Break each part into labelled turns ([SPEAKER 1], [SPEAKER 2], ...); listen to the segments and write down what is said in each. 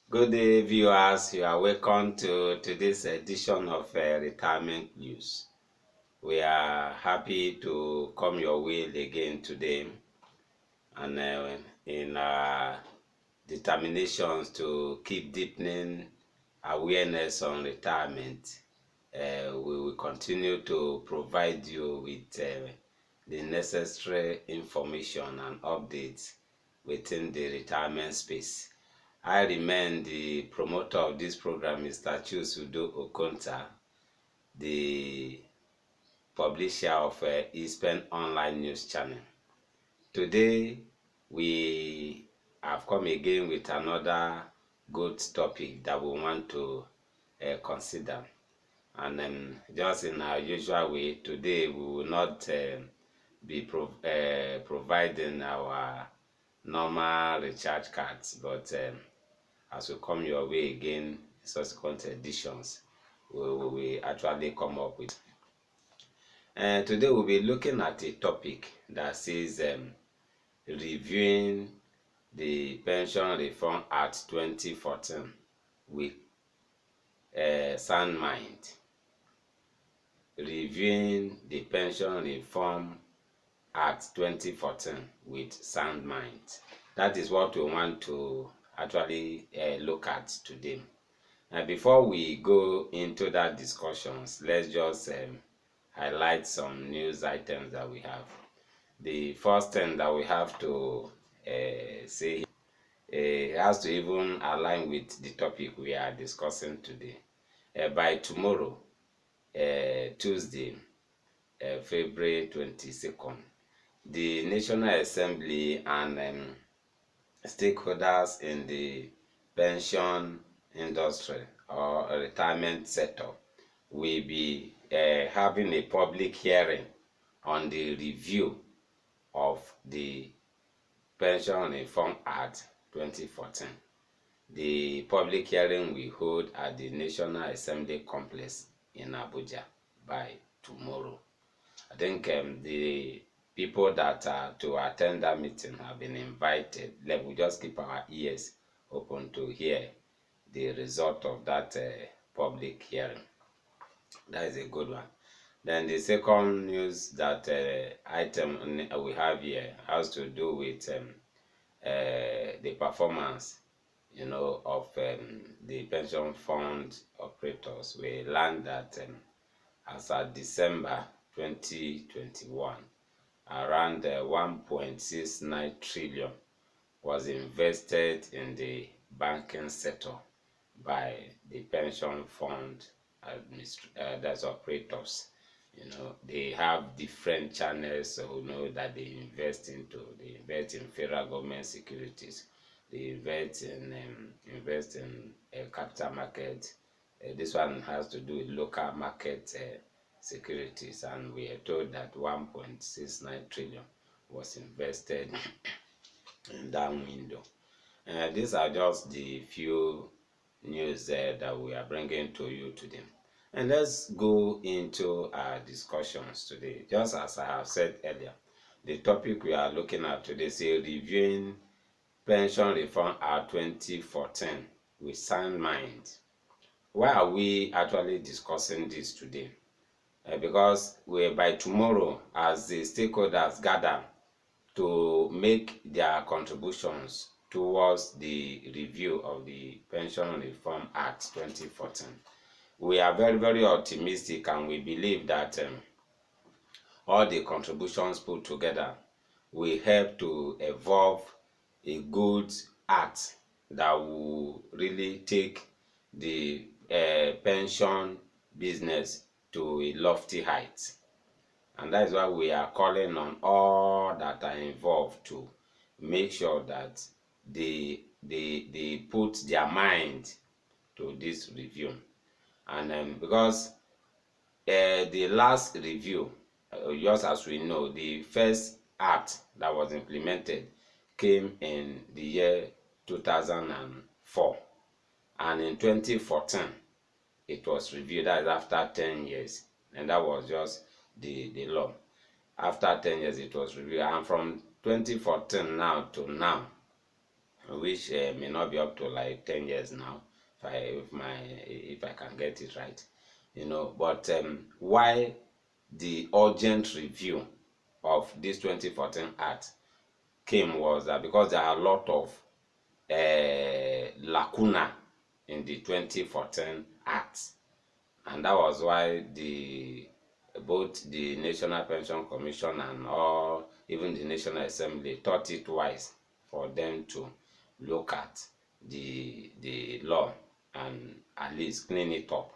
[SPEAKER 1] Good day, viewers. You are welcome to today's edition of Retirement News. We are happy to come your way again today, and in our determinations to keep deepening awareness on retirement, we will continue to provide you with the necessary information and updates within the retirement space. I remain the promoter of this program, Mr. Chusudo Okonta, the publisher of Eastpen Online News Channel. Today, we have come again with another good topic that we want to consider. And just in our usual way, today we will not be providing our normal recharge cards, but as we come your way again in subsequent editions, we actually come up with. And today we'll be looking at a topic that says reviewing the Pension Reform Act 2014 with sound mind. Reviewing the Pension Reform Act 2014 with sound mind. That is what we want to actually look at today. And before we go into that discussions, let's just highlight some news items that we have. The first thing that we have to say has to even align with the topic we are discussing today. By tomorrow, Tuesday, February 22nd, the National Assembly and stakeholders in the pension industry or retirement sector will be having a public hearing on the review of the Pension Reform Act 2014. The public hearing will hold at the National Assembly Complex in Abuja by tomorrow. I think the people that are to attend that meeting have been invited. Let we just keep our ears open to hear the result of that public hearing. That is a good one. Then the second news that item we have here has to do with the performance, of the pension fund operators. We learned that as of December 2021, around 1.69 trillion was invested in the banking sector by the pension fund that's operators. They have different channels, so that they invest into. They invest in federal government securities. They invest in capital market. This one has to do with local market securities, and we are told that 1.69 trillion was invested in that window. These are just the few news that we are bringing to you today. And let's go into our discussions today. Just as I have said earlier, the topic we are looking at today is reviewing Pension Reform Act 2014 with sound mind. Why are we actually discussing this today? Because by tomorrow, as the stakeholders gather to make their contributions towards the review of the Pension Reform Act 2014, we are very, very optimistic, and we believe that all the contributions put together will help to evolve a good act that will really take the pension business to a lofty height. And that is why we are calling on all that are involved to make sure that they put their mind to this review. And because the last review, just as we know, the first act that was implemented came in the year 2004, and in 2014 it was reviewed. That is after 10 years, and that was just the law. After 10 years it was reviewed, and from 2014 now to now, which may not be up to like 10 years now, if I can get it right, but why the urgent review of this 2014 act came was that because there are a lot of lacuna in the 2014 act, and that was why both the National Pension Commission and all, even the National Assembly, thought it wise for them to look at the law and at least clean it up,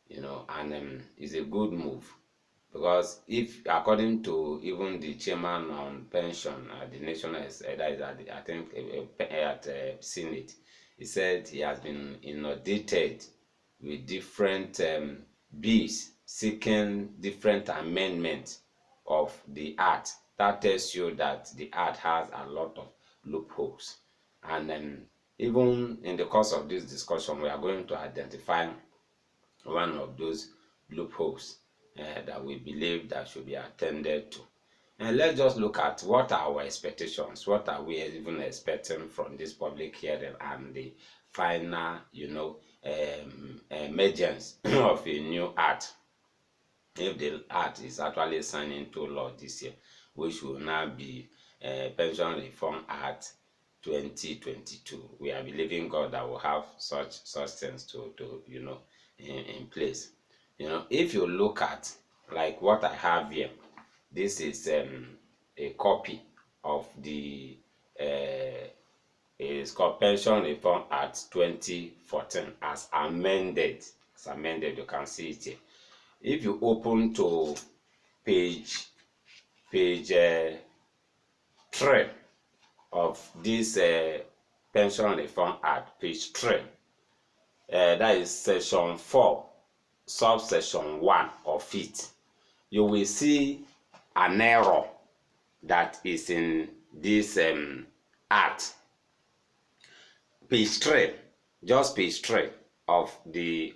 [SPEAKER 1] and it's a good move, because if, according to even the chairman on pension at the national, that is at I think at Senate, he said he has been inundated with different bills seeking different amendments of the act. That tells you that the act has a lot of loopholes, and even in the course of this discussion, we are going to identify one of those loopholes that we believe that should be attended to. And let's just look at what are our expectations. What are we even expecting from this public hearing and the final, emergence of a new act, if the act is actually signed into law this year, which will now be Pension Reform Act 2022. We are believing God that will have such things to in place. If you look at like what I have here, this is a copy of the it's called Pension Reform Act 2014 as amended. You can see it here. If you open to page 3 of this Pension Reform Act, page 3, that is section 4, subsection 1 of it, you will see an error that is in this act. Page 3, just page 3 of the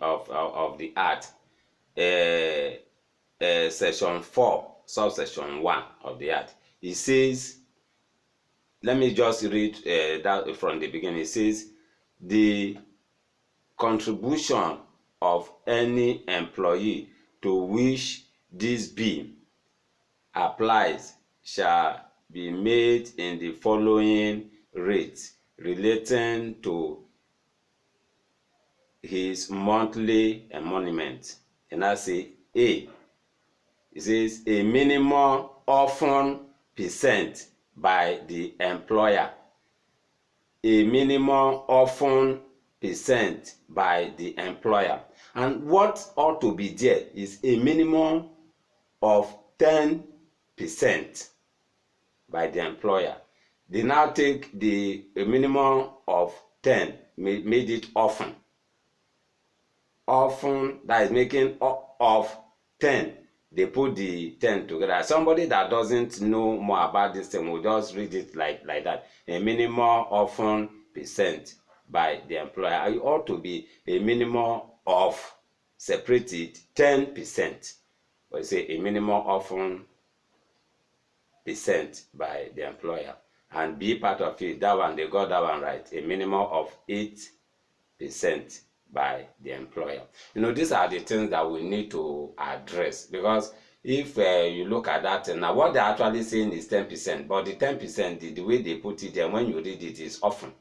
[SPEAKER 1] act, section 4, subsection 1 of the act. It says, let me just read that from the beginning. It says, the contribution of any employee to which this bill applies shall be made in the following rates relating to his monthly emolument. And I say A. It says a minimum often percent by the employer. A minimum often percent by the employer. And what ought to be there is a minimum of 10% by the employer. They now take a minimum of 10, made it often. Often, that is making of 10. They put the 10 together. Somebody that doesn't know more about this thing will just read it like that. A minimum often percent by the employer. It ought to be a minimum of, separated 10%. But you say a minimum often percent by the employer. And be part of it, that one, they got that one right. A minimum of 8% by the employer. These are the things that we need to address, because if you look at that, now what they're actually saying is 10%, but the 10%, the way they put it there, when you read it, is often.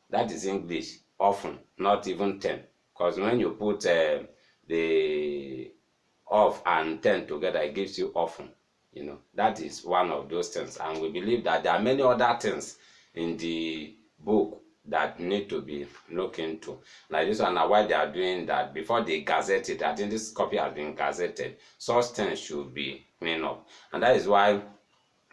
[SPEAKER 1] That is English, often, not even 10. Because when you put the of and 10 together, it gives you often. That is one of those things. And we believe that there are many other things in the book that need to be looked into. Like this one, now why they are doing that, before they gazette it, I think this copy has been gazetted, such things should be cleaned up. And that is why,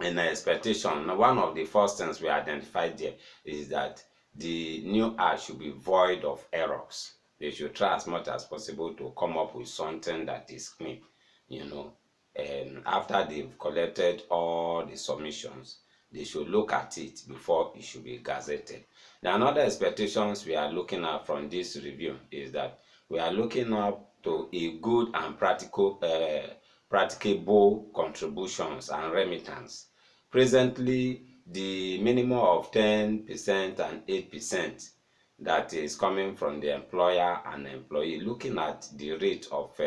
[SPEAKER 1] in the expectation, one of the first things we identified there is that the new act should be void of errors. They should try as much as possible to come up with something that is clean, and after they've collected all the submissions, they should look at it before it should be gazetted. Now, another expectations we are looking at from this review is that we are looking up to a good and practicable contributions and remittance. Presently, the minimum of 10% and 8% that is coming from the employer and employee, looking at the rate of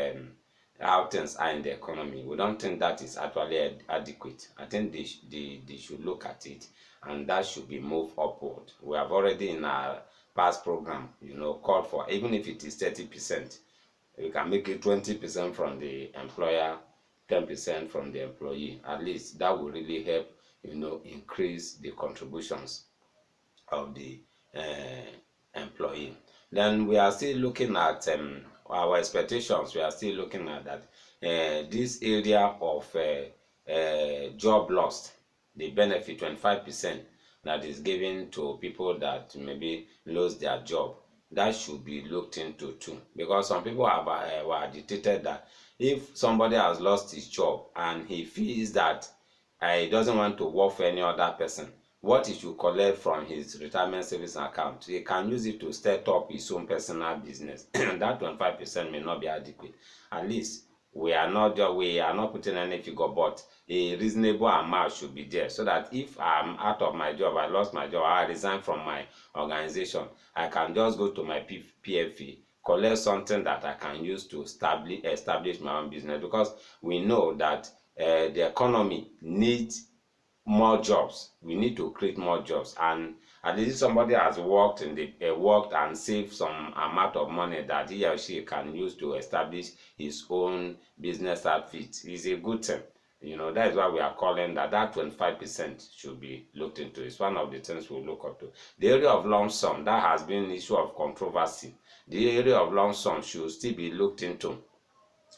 [SPEAKER 1] how things are in the economy, we don't think that is actually adequate. I think they should look at it, and that should be moved upward. We have already in our past program, called for, even if it is 30%, we can make it 20% from the employer, 10% from the employee. At least that will really help, increase the contributions of the employee. Then we are still looking at our expectations. We are still looking at that this area of job loss, the benefit 25% that is given to people that maybe lose their job, that should be looked into too, because some people have were agitated that if somebody has lost his job and he feels that he doesn't want to work for any other person, what he should collect from his retirement savings account, he can use it to set up his own personal business. That 25% may not be adequate. At least we are not putting any figure, but a reasonable amount should be there, so that if I'm out of my job, I lost my job, I resign from my organization, I can just go to my PFE, collect something that I can use to establish my own business, because we know that the economy needs more jobs. We need to create more jobs, and at least somebody has worked worked and saved some amount of money that he or she can use to establish his own business outfit. Is a good thing. That is why we are calling that 25% should be looked into. It's one of the things we look up to. The area of lump sum, that has been an issue of controversy. The area of lump sum should still be looked into.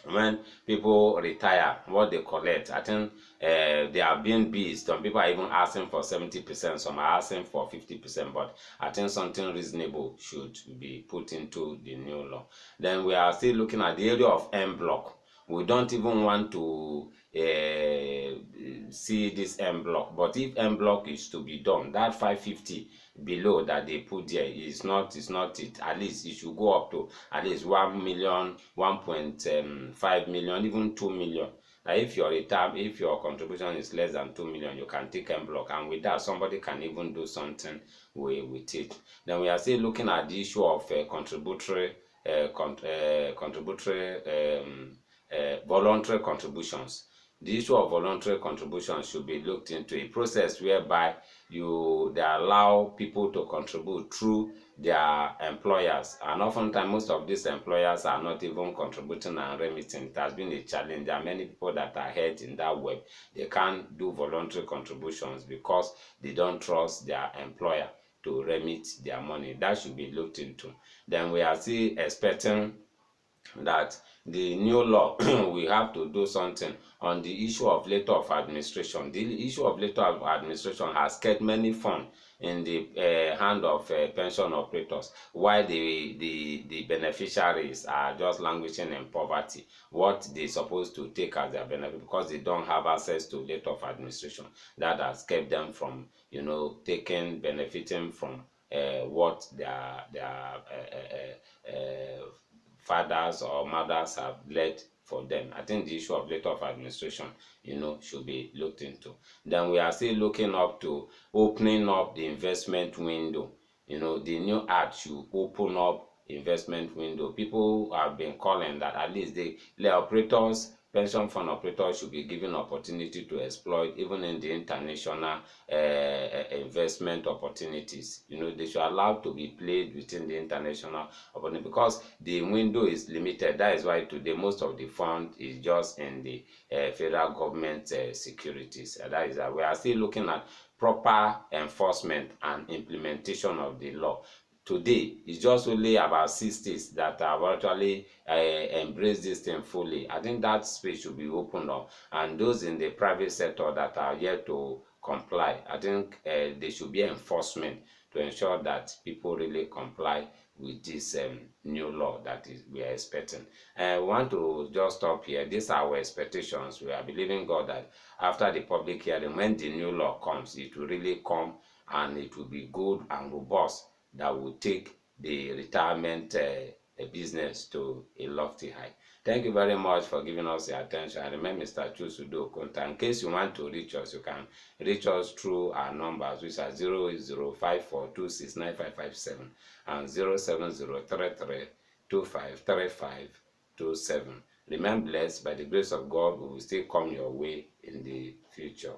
[SPEAKER 1] When people retire, what they collect, I think they are being beat. Some people are even asking for 70%, some are asking for 50%, but I think something reasonable should be put into the new law. Then we are still looking at the area of en bloc. We don't even want to see this en bloc, but if en bloc is to be done, that 550 below that they put there is not it. At least it should go up to at least 1 million, 1.5 million, even 2 million. If your contribution is less than 2 million, you can take en bloc, and with that somebody can even do something with it. Then we are still looking at the issue of contributory voluntary contributions. The issue of voluntary contributions should be looked into, a process whereby they allow people to contribute through their employers, and oftentimes most of these employers are not even contributing and remitting. It has been a challenge. There are many people that are hurt in that web. They can't do voluntary contributions because they don't trust their employer to remit their money. That should be looked into. Then we are still expecting that the new law we have to do something on the issue of letter of administration. The issue of letter of administration has kept many funds in the hand of pension operators, while the beneficiaries are just languishing in poverty. What they supposed to take as their benefit, because they don't have access to letter of administration, that has kept them from benefiting from what their fathers or mothers have led for them. I think the issue of letter of administration, should be looked into. Then we are still looking up to opening up the investment window. The new act should open up investment window. People have been calling that at least the operators, pension fund operators, should be given opportunity to exploit even in the international investment opportunities. They should allow to be played within the international opportunity, because the window is limited. That is why today most of the fund is just in the federal government securities. That is that we are still looking at proper enforcement and implementation of the law. Today, it's just only about 6 states that have actually embraced this thing fully. I think that space should be opened up, and those in the private sector that are yet to comply, I think there should be enforcement to ensure that people really comply with this new law that we are expecting. We want to just stop here. These are our expectations. We are believing God that after the public hearing, when the new law comes, it will really come, and it will be good and robust, that will take the retirement a business to a lofty height. Thank you very much for giving us your attention. I remain Mr. Chusudo Okonta. In case you want to reach us, you can reach us through our numbers, which are 08054269557 and 07033253527. Remain blessed. By the grace of God, we will still come your way in the future.